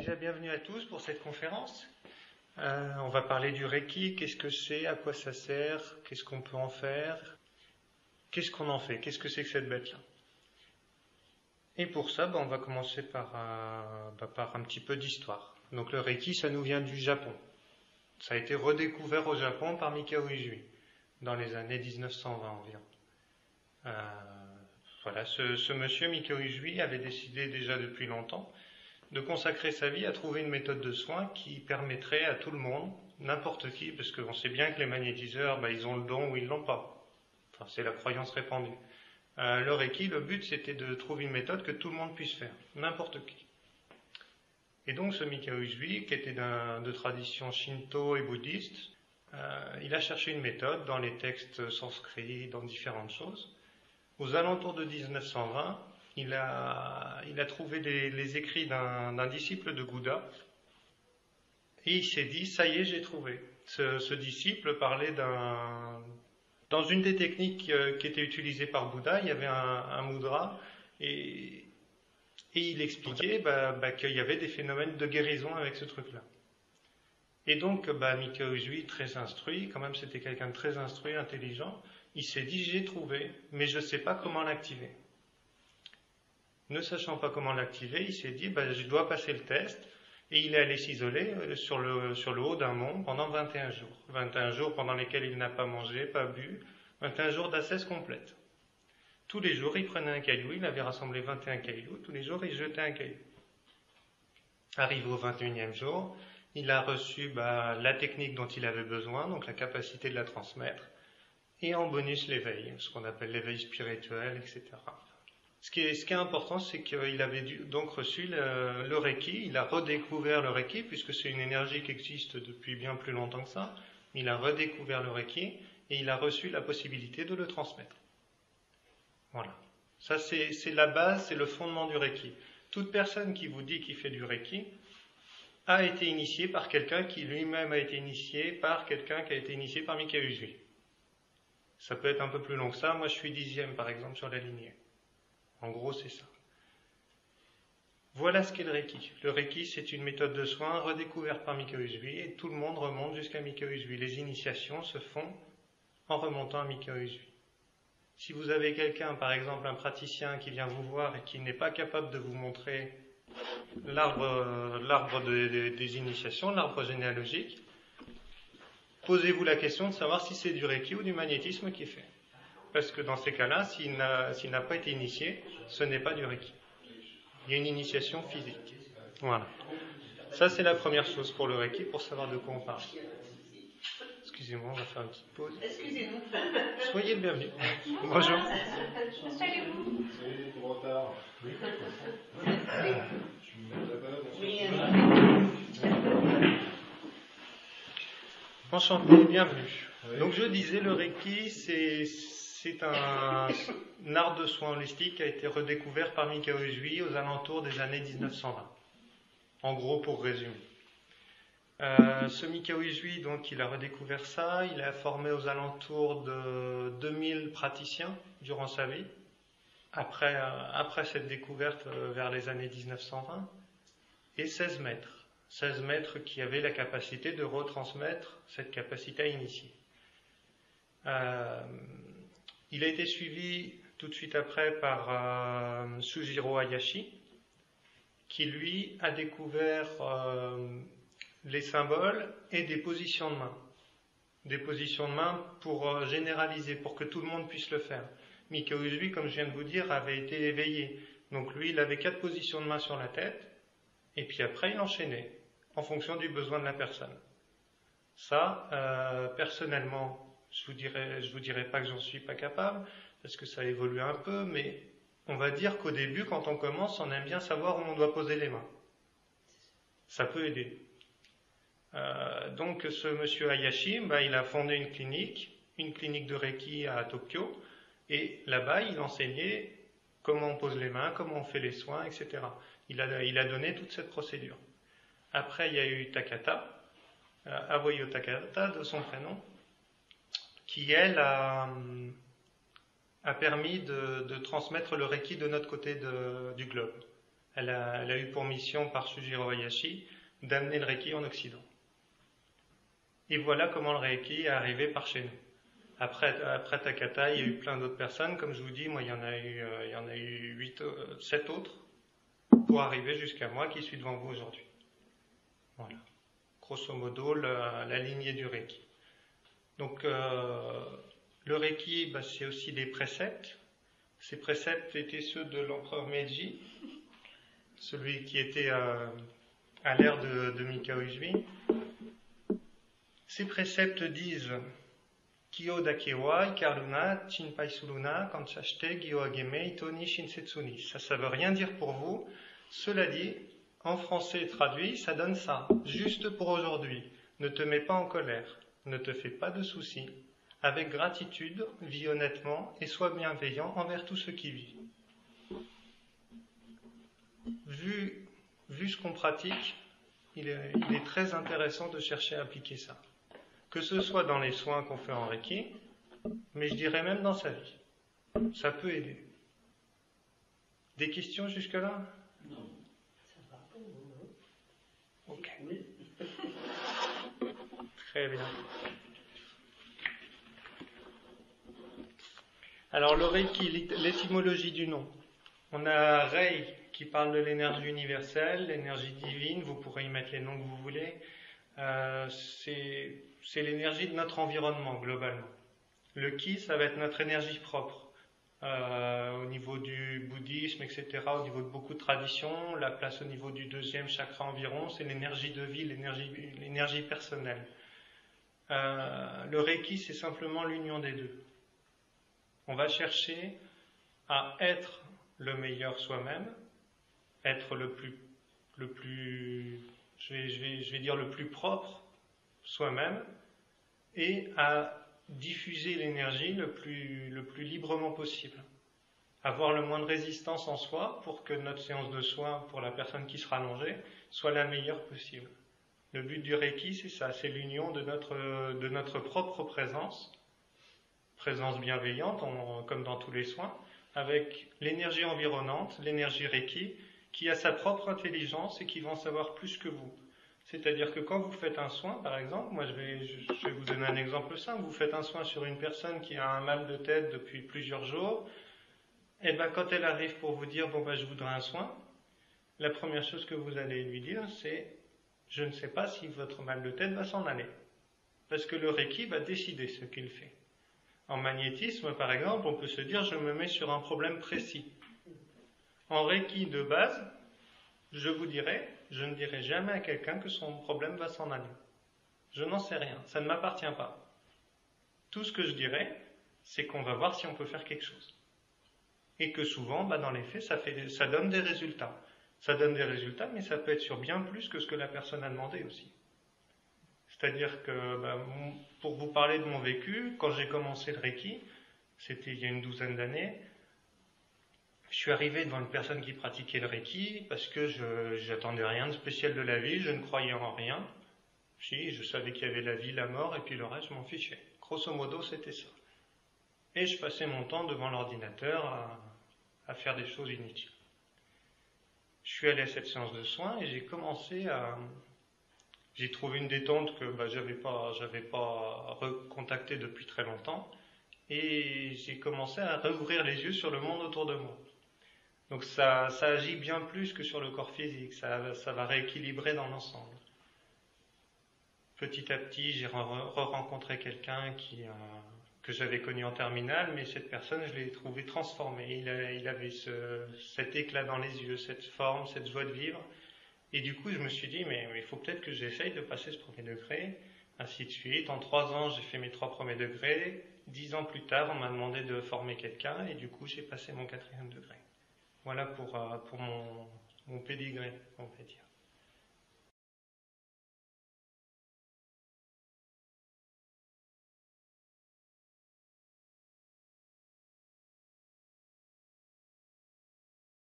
Déjà, bienvenue à tous pour cette conférence. On va parler du Reiki, qu'est-ce que c'est, à quoi ça sert, qu'est-ce qu'on peut en faire, qu'est-ce qu'on en fait, qu'est-ce que c'est que cette bête-là. Et pour ça, on va commencer par un petit peu d'histoire. Donc le Reiki, ça nous vient du Japon. Ça a été redécouvert au Japon par Mikao Usui, dans les années 1920 environ. Ce monsieur Mikao Usui avait décidé déjà depuis longtemps de consacrer sa vie à trouver une méthode de soins qui permettrait à tout le monde, n'importe qui, parce qu'on sait bien que les magnétiseurs, ils ont le don ou ils l'ont pas. Enfin, c'est la croyance répandue. Le Reiki, le but, c'était de trouver une méthode que tout le monde puisse faire, n'importe qui. Et donc, ce Mikao Usui, qui était de tradition shinto et bouddhiste, il a cherché une méthode dans les textes sanskrits, dans différentes choses. Aux alentours de 1920, il a trouvé les écrits d'un disciple de Bouddha et il s'est dit, ça y est, j'ai trouvé. Ce disciple parlait dans une des techniques qui était utilisée par Bouddha, il y avait un mudra et il expliquait qu'il y avait des phénomènes de guérison avec ce truc-là. Et donc, Mikao Usui, très instruit, quand même c'était quelqu'un de très instruit, intelligent, il s'est dit, j'ai trouvé, mais je ne sais pas comment l'activer. Ne sachant pas comment l'activer, il s'est dit, je dois passer le test, et il est allé s'isoler sur le haut d'un mont pendant 21 jours. 21 jours pendant lesquels il n'a pas mangé, pas bu, 21 jours d'ascèse complète. Tous les jours, il prenait un caillou, il avait rassemblé 21 cailloux, tous les jours, il jetait un caillou. Arrivé au 21e jour, il a reçu la technique dont il avait besoin, donc la capacité de la transmettre, et en bonus l'éveil, ce qu'on appelle l'éveil spirituel, etc. Ce qui est important, c'est qu'il avait donc reçu le Reiki, il a redécouvert le Reiki, puisque c'est une énergie qui existe depuis bien plus longtemps que ça, il a redécouvert le Reiki, et il a reçu la possibilité de le transmettre. Voilà. Ça, c'est la base, c'est le fondement du Reiki. Toute personne qui vous dit qu'il fait du Reiki a été initiée par quelqu'un qui lui-même a été initié par quelqu'un qui a été initié par Mikao Usui. Ça peut être un peu plus long que ça. Moi, je suis 10e, par exemple, sur la lignée. En gros, c'est ça. Voilà ce qu'est le Reiki. Le Reiki, c'est une méthode de soins redécouverte par Mikao Usui et tout le monde remonte jusqu'à Mikao Usui. Les initiations se font en remontant à Mikao Usui. Si vous avez quelqu'un, par exemple un praticien qui vient vous voir et qui n'est pas capable de vous montrer l'arbre des initiations, l'arbre généalogique, posez-vous la question de savoir si c'est du Reiki ou du magnétisme qui est fait. Parce que dans ces cas-là, s'il n'a pas été initié, ce n'est pas du Reiki. Il y a une initiation physique. Voilà. Ça, c'est la première chose pour le Reiki, pour savoir de quoi on parle. Excusez-moi, on va faire une petite pause. Excusez-nous. Soyez le bienvenu. Bonjour. Installez-vous. C'est trop tard. Enchanté, bienvenue. Donc je disais, le Reiki, c'est un art de soins holistique qui a été redécouvert par Mikao Usui aux alentours des années 1920. En gros, pour résumer. Ce Mikao Usui, donc, il a redécouvert ça, il a formé aux alentours de 2000 praticiens durant sa vie, après cette découverte vers les années 1920, et 16 maîtres. 16 maîtres qui avaient la capacité de retransmettre cette capacité à initier. Il a été suivi tout de suite après par Sujiro Hayashi, qui lui a découvert les symboles et des positions de main. Des positions de main pour généraliser, pour que tout le monde puisse le faire. Mikao Usui, comme je viens de vous dire, avait été éveillé. Donc lui, il avait 4 positions de main sur la tête, et puis après, il enchaînait, en fonction du besoin de la personne. Ça, personnellement, je vous dirai pas que j'en suis pas capable, parce que ça évolue un peu, mais on va dire qu'au début, quand on commence, on aime bien savoir où on doit poser les mains. Ça peut aider. Donc ce monsieur Hayashi, il a fondé une clinique de Reiki à Tokyo, et là-bas, il enseignait comment on pose les mains, comment on fait les soins, etc. Il a donné toute cette procédure. Après, il y a eu Takata, Awayo Takata, de son prénom, qui, elle, a permis de transmettre le Reiki de notre côté du globe. elle a eu pour mission par Shujiro Hayashi d'amener le Reiki en Occident. Et voilà comment le Reiki est arrivé par chez nous. Après Takata, il y a eu plein d'autres personnes, comme je vous dis, moi il y en a eu 7 autres pour arriver jusqu'à moi qui suis devant vous aujourd'hui. Voilà, grosso modo la lignée du Reiki. Donc le Reiki, c'est aussi des préceptes. Ces préceptes étaient ceux de l'empereur Meiji, celui qui était à l'ère de Mikao Usui. Ces préceptes disent Kyo dakewa ikaruna chinpai suruna kanchashite gyo ageme ito ni shinsetsu ni. Ça veut rien dire pour vous. Cela dit, en français traduit, ça donne ça. Juste pour aujourd'hui. Ne te mets pas en colère. Ne te fais pas de soucis. Avec gratitude, vis honnêtement et sois bienveillant envers tout ce qui vit. Vu ce qu'on pratique, il est très intéressant de chercher à appliquer ça. Que ce soit dans les soins qu'on fait en Reiki, mais je dirais même dans sa vie. Ça peut aider. Des questions jusque-là? Non. Ça va pour vous, non? Ok. Oui. Très bien. Alors le Reiki, l'étymologie du nom. On a Rei qui parle de l'énergie universelle, l'énergie divine, vous pourrez y mettre les noms que vous voulez. C'est l'énergie de notre environnement globalement. Le Ki, ça va être notre énergie propre. Au niveau du bouddhisme, etc., au niveau de beaucoup de traditions, la place au niveau du 2e chakra environ, c'est l'énergie de vie, l'énergie personnelle. Le Reiki, c'est simplement l'union des deux. On va chercher à être le meilleur soi-même, être le plus je vais dire le plus propre soi-même, et à diffuser l'énergie le plus librement possible. Avoir le moins de résistance en soi pour que notre séance de soins pour la personne qui sera allongée soit la meilleure possible. Le but du Reiki, c'est ça, c'est l'union de notre propre présence bienveillante, comme dans tous les soins, avec l'énergie environnante, l'énergie Reiki, qui a sa propre intelligence et qui va en savoir plus que vous. C'est-à-dire que quand vous faites un soin, par exemple, moi je vais vous donner un exemple simple, vous faites un soin sur une personne qui a un mal de tête depuis plusieurs jours, et bien quand elle arrive pour vous dire, je voudrais un soin, la première chose que vous allez lui dire, c'est, je ne sais pas si votre mal de tête va s'en aller. Parce que le Reiki va décider ce qu'il fait. En magnétisme, par exemple, on peut se dire, je me mets sur un problème précis. En Reiki de base, je ne dirai jamais à quelqu'un que son problème va s'en aller. Je n'en sais rien, ça ne m'appartient pas. Tout ce que je dirais, c'est qu'on va voir si on peut faire quelque chose. Et que souvent, dans les faits, ça donne des résultats. Ça donne des résultats, mais ça peut être sur bien plus que ce que la personne a demandé aussi. C'est-à-dire que, pour vous parler de mon vécu, quand j'ai commencé le Reiki, c'était il y a une 12aine d'années, je suis arrivé devant une personne qui pratiquait le Reiki parce que j'attendais rien de spécial de la vie, je ne croyais en rien. Si, je savais qu'il y avait la vie, la mort, et puis le reste, je m'en fichais. Grosso modo, c'était ça. Et je passais mon temps devant l'ordinateur à faire des choses inutiles. Je suis allé à cette séance de soins et j'ai commencé j'ai trouvé une détente que j'avais pas recontactée depuis très longtemps, et j'ai commencé à rouvrir les yeux sur le monde autour de moi. Donc ça agit bien plus que sur le corps physique, ça va rééquilibrer dans l'ensemble. Petit à petit, j'ai rencontré quelqu'un que j'avais connu en terminale, mais cette personne, je l'ai trouvé transformée. Il avait cet éclat dans les yeux, cette forme, cette joie de vivre. Et du coup, je me suis dit, mais il faut peut-être que j'essaye de passer ce premier degré, ainsi de suite. En 3 ans, j'ai fait mes 3 premiers degrés. 10 ans plus tard, on m'a demandé de former quelqu'un, et du coup, j'ai passé mon 4e degré. Voilà pour mon pédigré, on peut dire.